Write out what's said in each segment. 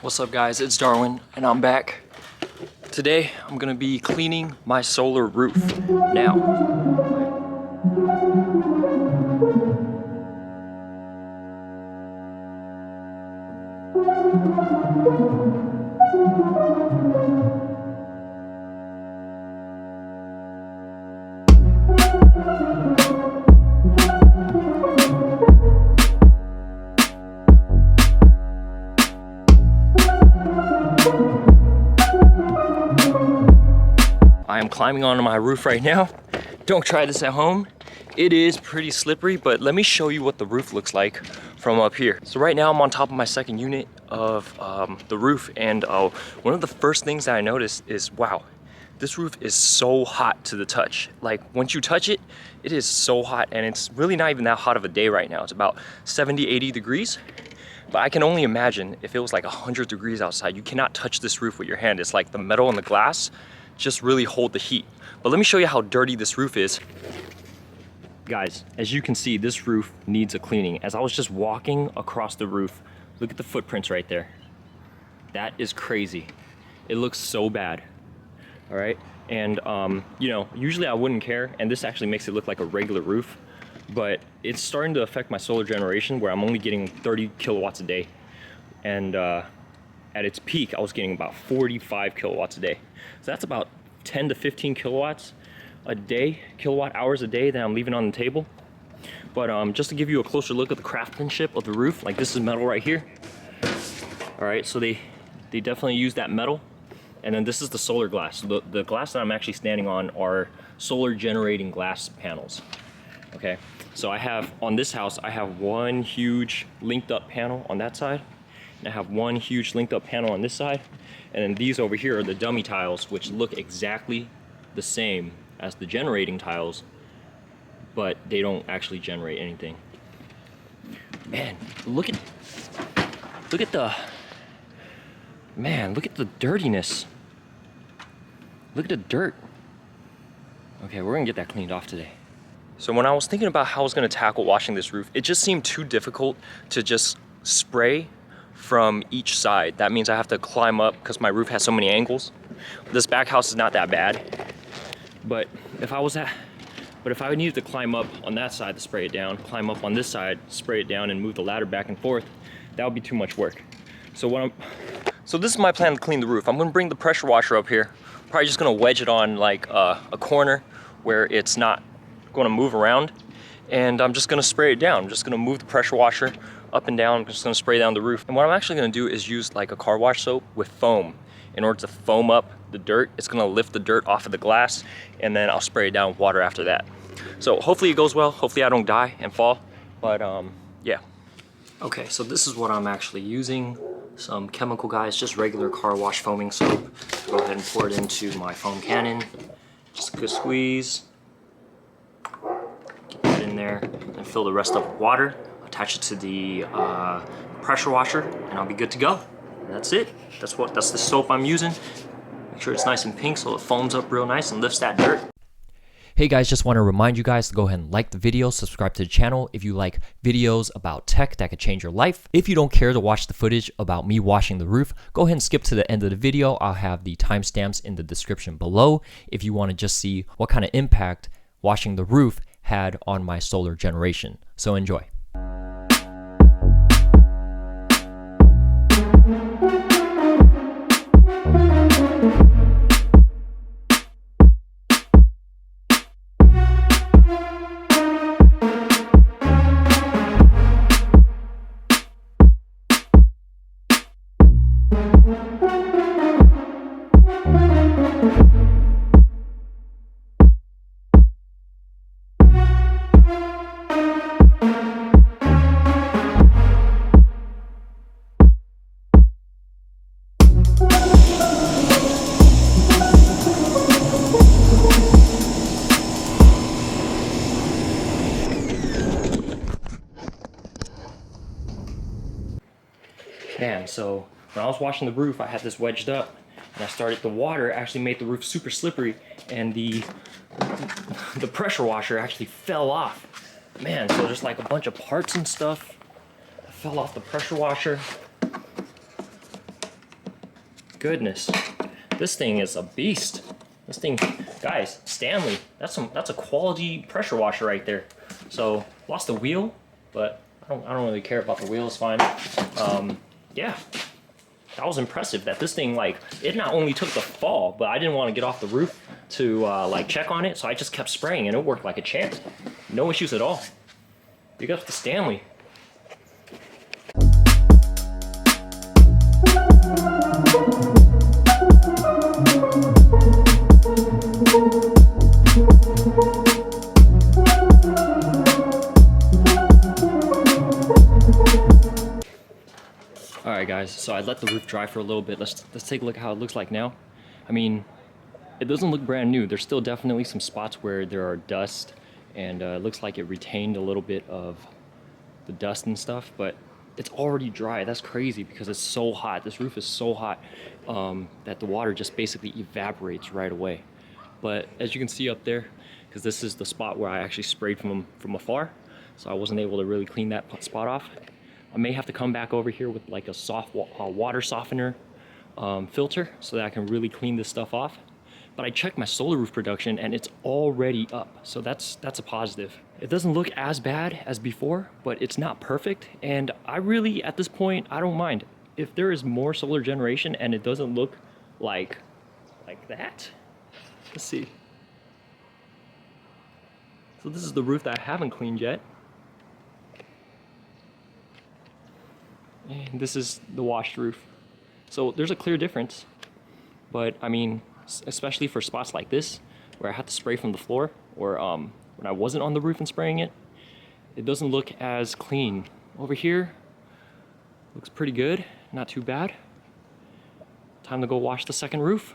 What's up guys, it's Darwin and I'm back. Today I'm gonna be cleaning my solar roof now. I am climbing onto my roof right now. Don't try this at home. It is pretty slippery, but let me show you what the roof looks like from up here. So right now I'm on top of my second unit of the roof, and one of the first things that I noticed is, wow, this roof is so hot to the touch. Like once you touch it, it is so hot, and it's really not even that hot of a day right now. It's about 70, 80 degrees. But I can only imagine if it was like 100 degrees outside. You cannot touch this roof with your hand. It's like the metal and the glass just really hold the heat. But let me show you how dirty this roof is. Guys, as you can see, this roof needs a cleaning. As I was just walking across the roof, look at the footprints right there. That is crazy. It looks so bad. All right, and you know, usually I wouldn't care, and this actually makes it look like a regular roof, but it's starting to affect my solar generation where I'm only getting 30 kilowatts a day. And at its peak, I was getting about 45 kilowatts a day. So that's about 10 to 15 kilowatts a day, kilowatt hours a day that I'm leaving on the table. But just to give you a closer look at the craftsmanship of the roof, like this is metal right here. All right, so they definitely use that metal. And then this is the solar glass. The glass that I'm actually standing on are solar generating glass panels. Okay, so I have, on this house, I have one huge linked up panel on that side. And I have one huge linked up panel on this side. And then these over here are the dummy tiles, which look exactly the same as the generating tiles, but they don't actually generate anything. Man, look at the dirtiness. Look at the dirt. Okay, we're gonna get that cleaned off today. So when I was thinking about how I was gonna tackle washing this roof, it just seemed too difficult to just spray from each side. That means I have to climb up because my roof has so many angles. This back house is not that bad, but if I needed to climb up on that side to spray it down, climb up on this side, spray it down, and move the ladder back and forth, that would be too much work. So this is my plan to clean the roof. I'm gonna bring the pressure washer up here. Probably just gonna wedge it on like a corner where it's not gonna move around, and I'm just gonna spray it down. I'm just gonna move the pressure washer up and down. I'm just gonna spray down the roof. And what I'm actually gonna do is use like a car wash soap with foam in order to foam up the dirt. It's gonna lift the dirt off of the glass, and then I'll spray it down with water after that. So hopefully it goes well. Hopefully I don't die and fall, but yeah. Okay, so this is what I'm actually using. Some chemical, guys, just regular car wash foaming soap. Go ahead and pour it into my foam cannon. Just a good squeeze. Get that in there and fill the rest up with water. Attach it to the pressure washer, and I'll be good to go. And that's it. That's the soap I'm using. Make sure it's nice and pink so it foams up real nice and lifts that dirt. Hey guys, just want to remind you guys to go ahead and like the video, subscribe to the channel if you like videos about tech that could change your life. If you don't care to watch the footage about me washing the roof, go ahead and skip to the end of the video. I'll have the timestamps in the description below if you want to just see what kind of impact washing the roof had on my solar generation. So enjoy. Man, so when I was washing the roof, I had this wedged up, and the water actually made the roof super slippery, and the pressure washer actually fell off. Man, so there's like a bunch of parts and stuff that fell off the pressure washer. goodness. This thing is a beast. This thing, guys, Stanley, that's a quality pressure washer right there. So lost the wheel, but I don't really care about the wheel, it's fine. Yeah, that was impressive that this thing, like, it not only took the fall, but I didn't want to get off the roof to like check on it, so I just kept spraying and it worked like a champ. No issues at all. Big up to Stanley. Alright guys, so I let the roof dry for a little bit. Let's take a look at how it looks like now. I mean, it doesn't look brand new. There's still definitely some spots where there are dust, and it looks like it retained a little bit of the dust and stuff, but it's already dry. That's crazy because it's so hot. This roof is so hot that the water just basically evaporates right away. But as you can see up there, because this is the spot where I actually sprayed from afar, so I wasn't able to really clean that spot off. I may have to come back over here with like a soft water softener filter so that I can really clean this stuff off. But I checked my solar roof production and it's already up, so that's a positive. It doesn't look as bad as before, but it's not perfect, and I really, at this point, I don't mind. If there is more solar generation and it doesn't look like that, let's see. So this is the roof that I haven't cleaned yet. And this is the washed roof. So there's a clear difference, but I mean, especially for spots like this where I have to spray from the floor, or when I wasn't on the roof and spraying it, it doesn't look as clean. Over here, looks pretty good, not too bad. Time to go wash the second roof.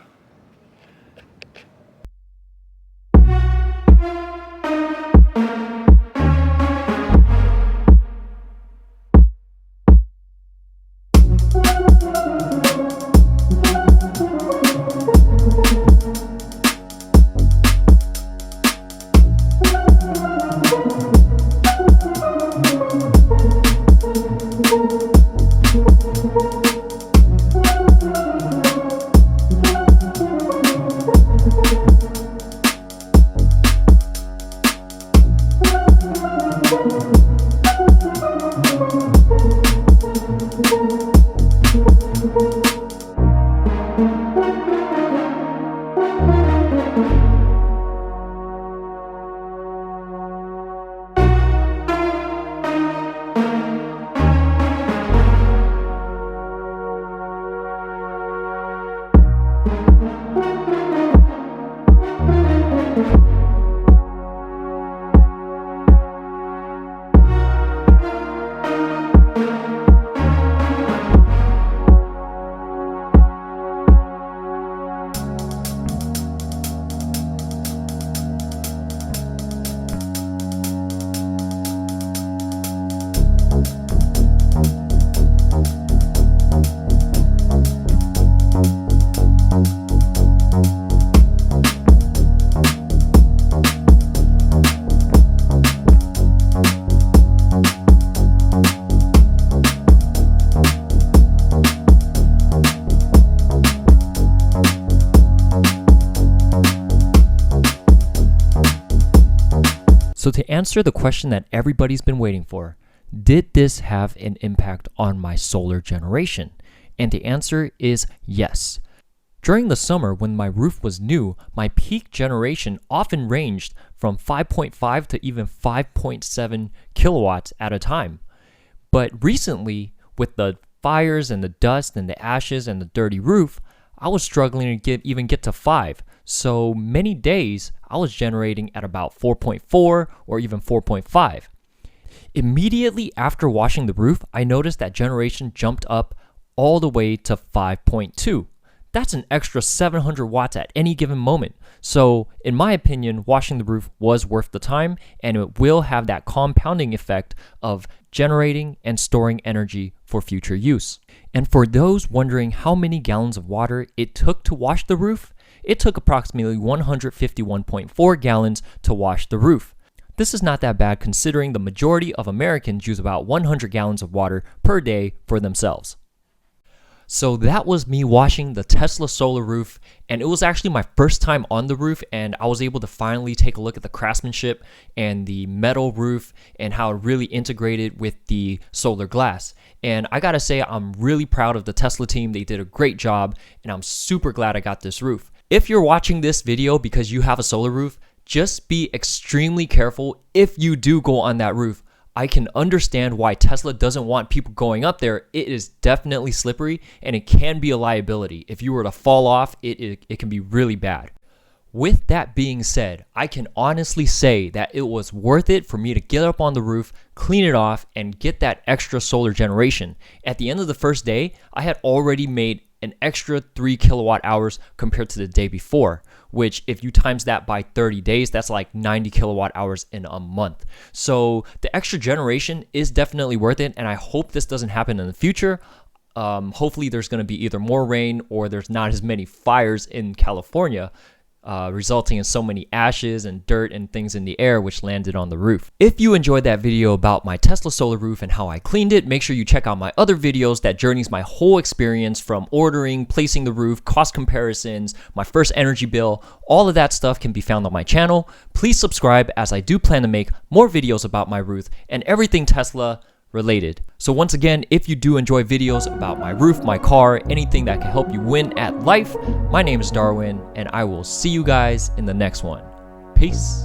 So to answer the question that everybody's been waiting for, did this have an impact on my solar generation? And the answer is yes. During the summer when my roof was new, my peak generation often ranged from 5.5 to even 5.7 kilowatts at a time. But recently, with the fires and the dust and the ashes and the dirty roof, I was struggling to even get to 5. So many days, I was generating at about 4.4 or even 4.5. Immediately after washing the roof, I noticed that generation jumped up all the way to 5.2. That's an extra 700 watts at any given moment. So in my opinion, washing the roof was worth the time, and it will have that compounding effect of generating and storing energy for future use. And for those wondering how many gallons of water it took to wash the roof, it took approximately 151.4 gallons to wash the roof. This is not that bad considering the majority of Americans use about 100 gallons of water per day for themselves. So that was me washing the Tesla solar roof, and it was actually my first time on the roof, and I was able to finally take a look at the craftsmanship and the metal roof and how it really integrated with the solar glass. And I gotta say, I'm really proud of the Tesla team. They did a great job, and I'm super glad I got this roof. If you're watching this video because you have a solar roof, just be extremely careful if you do go on that roof. I can understand why Tesla doesn't want people going up there. It is definitely slippery and it can be a liability. If you were to fall off, it can be really bad. With that being said, I can honestly say that it was worth it for me to get up on the roof, clean it off, and get that extra solar generation. At the end of the first day, I had already made an extra 3 kilowatt hours compared to the day before, which if you times that by 30 days, that's like 90 kilowatt hours in a month. So the extra generation is definitely worth it, and I hope this doesn't happen in the future. Hopefully there's going to be either more rain or there's not as many fires in California, resulting in so many ashes and dirt and things in the air which landed on the roof. If you enjoyed that video about my Tesla solar roof and how I cleaned it, make sure you check out my other videos that journeys my whole experience from ordering, placing the roof, cost comparisons, my first energy bill. All of that stuff can be found on my channel. Please subscribe, as I do plan to make more videos about my roof and everything Tesla related. So once again, if you do enjoy videos about my roof, my car, anything that can help you win at life, my name is Darwin, and I will see you guys in the next one. Peace.